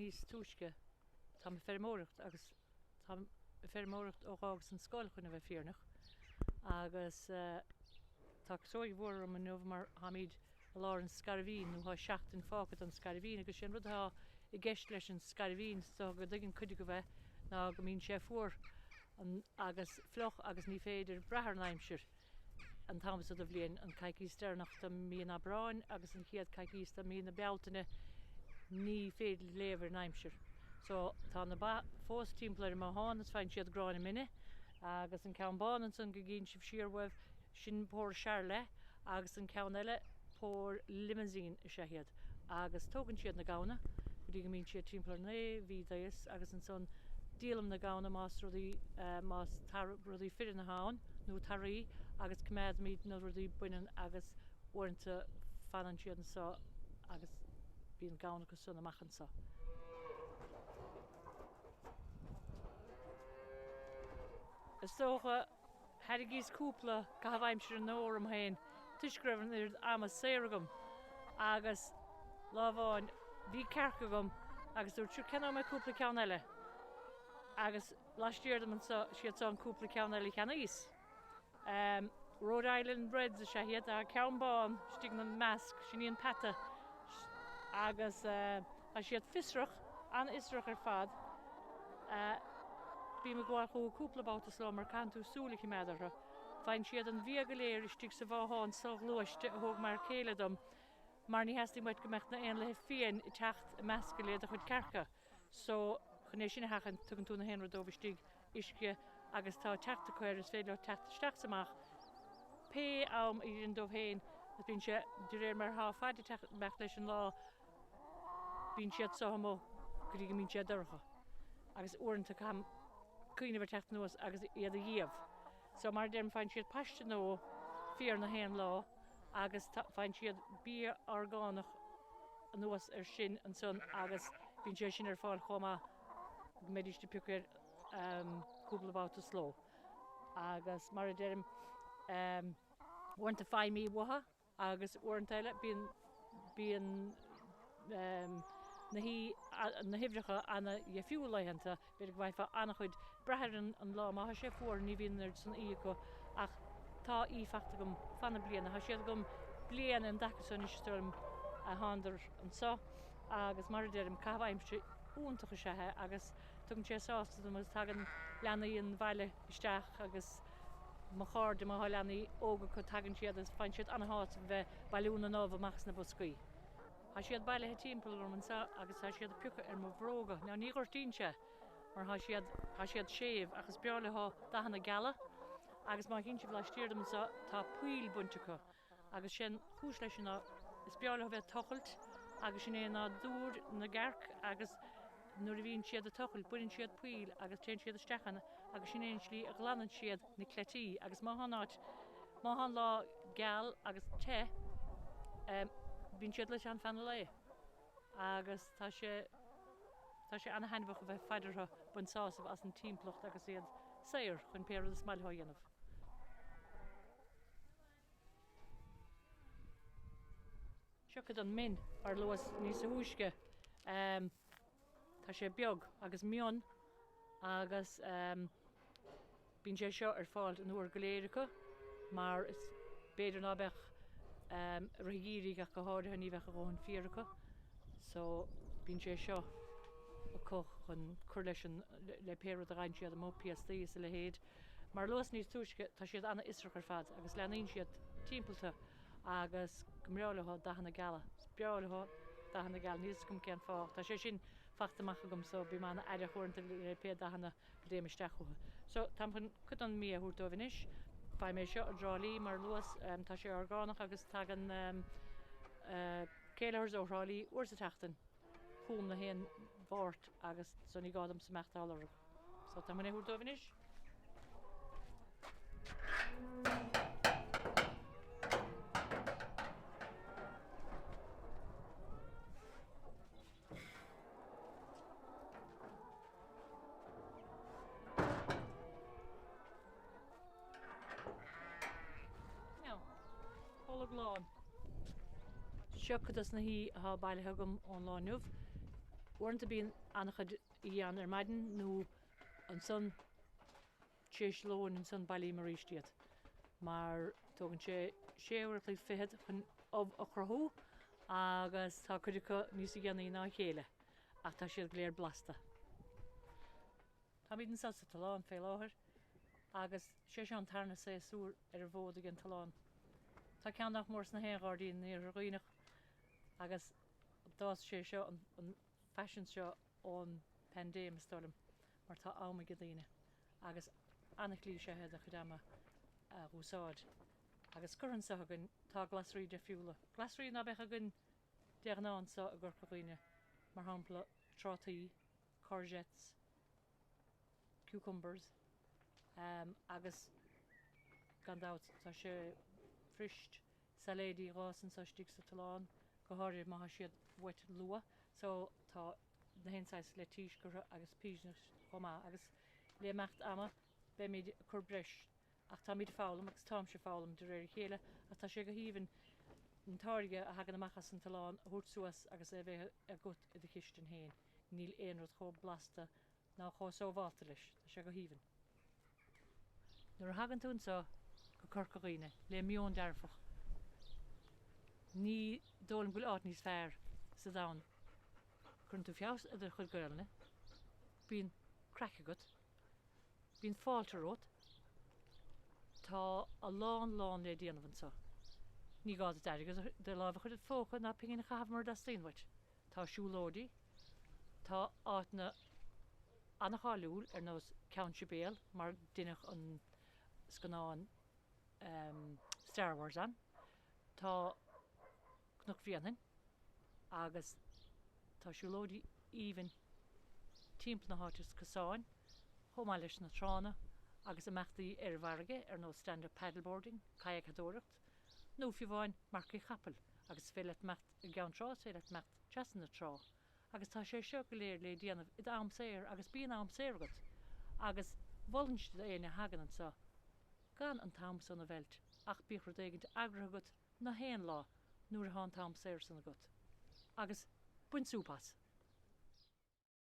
níos túisce tá fermóireacht agus tá fermóireacht órágus an scoil chun a bheith fíornach agus tá sóig bhór am an nuamh mar hamid lá an scarabhín nó seachtain fágad an scarabhín agus sin rudtha I gceist leis an scarabhín so go dtuigeann cuide go bheith ná go mbíonn sé fuair agus floch agus ní féidir brethar naimsir an támas a bblion an caicís dearnach do míon abráin agus an chiad caicís do míon na bealtaine ní féidir léver naimsir. So tá na fós timpplair má hánas fein siad gráin mine agus an cean bánan san go ginn sib siarwebh sin pór sear le agus an cean eile pór limousine I sé hiad agus tógann siad na gcána go dtí go mbíonn siad timpplair né bhí daois agus an son díalam na gcána más rudaí más rudaí fidir na hán nó tarí agus cumad míad na rudaí buinean agus uaireanta fanan siad an sa agus bíon gcána go son amachchan sa. Is tócha herigís cúpla go bhaimsir an nóir am hain tuisgreibhann ar amas saoragam agus lábháin bhí Cearca gom agus dúirt siúr ceann me cúpla ceann eile agus láistíir am siad an cúpla ceann eile cheannaís. Rhode Island breads a sé hiad a ceann bán stig na measc sin íon pata agus a siad fisrach an israch ar fad bí me gá chu cúpla báta slá mar cantú súlaigh méidirtha. Fein siad an bhí go léir istigh sa bháin sol luiste a thug mar céiledom mar ní heastí muid go mecht na aon le féin I techt a measca léad a chud Cearca. So chunéis sin hachan tugann tú na héanra dómhstig isce agus tá teachta chuir is féidir teachtasteach amach. Pe am I an dómh héin a bín sé de réir mar há fáidir mecht leis an lá bín siad sohamó go dtí go mbíonn siad dorcha. Agus uaireanta cam cuioine bhar techt nuas agus iad a dhéamh. So mar déirm fein siad paiste nó fíor na héan lá agus fein siad bí orgánach nuas ar sin an son agus bín sé sin ar fáil chomá méidiriste pucair cúpla báta sló. Agus mar déirm uaireanta feimí watha agus uaireanta eile bíon na hibhreacha anna fiú leihananta beidir go bhaidh annach chuid breithireann an lá má sé fuór ní bhíonar san íocha ach tá ífachta gom fanna bliana ha siad gom blian an dachas is storm a háidir an sa agus mar déirm cabhaimse úntacha sethe agus tugann sé sásta mas tagan leanaí an bhaile isteach agus má cháde má leanaí óga chu tagann siad as fein siad anháit bheith bailúna nómh amachs na boscaí. Ha siad bailithe timppla an sa agus ha siad puca ar mo bhróga. Ná ní gortínse mar ha siad séamh agus bearlaá dahanana gala agus má cinn sibh leistíirdam sa tá puil buntecha agus sin chúis leis na is bearlaá bheith tochailt agus sin é ná dúr na Cearc agus nuair a bhíonn siad a tochail buinn siad puil agus téann siad istechan agus sin éon slí a ghlanan siad na cletíí agus má han lá geal agus te bín siad leis an fanna lei agus tá sé anna hainbh bheith feidirtha bunásamh as an timpplacht agus iad saoir chun péir a smailthá dhéanamh. Seochad an min ar luas níos a húisce tá sé beag agus mion agus bín sé seo ar fáil an uair go léiricha mar is béidir ná bheith rigírí go háirithe ní bheith a gáin fíorcha so bín sé seo a coch chun chuir leis le péir a rain siad mó PSD sa le héad mar luas níos túisce tá siad anna israch ar fad agus leanaíonn siad timppla agus gomreálatha dahanana gala beálatha dahanana gal níos gom cean fá tá sé sin fachtamach gom so bí mana aidir chuirnta le pe dahanana go déimisteachúthe. So tá chun chut an mí a thuúirtóhanis Fai mé seo a drálí mar luas tá sé orgánach agus tagan céilehars óhrálí uair sa teachtain chuam na héan bhát agus son í gádam sa meachtálar. So tá muna thuúirtóhanis. Glán. Seochas na hí a bailithe gom ón láinmh. Warnta bíon annachad í an maidin nó an son tééis lóin in son bailí mar rístiad. Mar tógann sé séhar lí fihead chun a chrathú agus tá chuidecha níos a gceannaí ná chéile ach tá siad léir blasta. Tá bíd an salsa talán fé láthir agus sé an tarna sé súr bhód an talán. Tá ceannach mórs na héádaín ar roiinech agus dá sé seo an fashion seo ón pandéim stolam mar tá áma go dtíine agus annach lí sé head a chudama a úsáid agus chuann sa hagann tá glasrí de fiúla. Glasrí ná becha gunn deagnáin sa a gur chuoine mar hampla trátaí, courgettes, cucumbers agus gandát tá sé frist salédí rásan sa stig sa talán go háir maitha siad wet lua so tá na hénsáis le tíis go agus písne chomá agus le mecht ama be míid chur breis ach tá míid fálam agus tám se fálam de réir chéile a tá sé go híhann an táirge a hagan amachchas an talán a thuúas agus é bheith a gut i d chiisten héin. Níl éonrad cho blasta ná cho sóháta leis tá sé go híhann. Nuair a hagan túnsa go corcaghine le mion dearfach. Ní dólam bhfuil áit níos fearr sa dain. Chun tú fios a chud gailne, bíon crackagat, bíon fáilterót, tá a lán le déanamhan sa. Ní gád a deir agus de lábh chud fócha na pingin chahabmar da stéanhaid. Tá siúlódí, tá áitna annacháúil ar nós country béal mar duineach an scanáin Star Wars an. Tá cnach bhíanhain agus tá siúlódí even timp na háitis casáin, chomá leis na trána agus a meachtaí ar bharige ar nó stand-up paddleboarding, kajakadóireacht, nó fiúháin marcaí chapel agus fé leit mecht i gceann trá sé leit mecht teasan na trá. Agus tá sé seo go léir le déanamh i am séir agus bíon am séirgat agus bholinste éine hagan an sa. Gan an tam san a bheilt ach bíchar éigeint agragat na héan lá nuair a há tam séir san a gut. Agus buin súpas.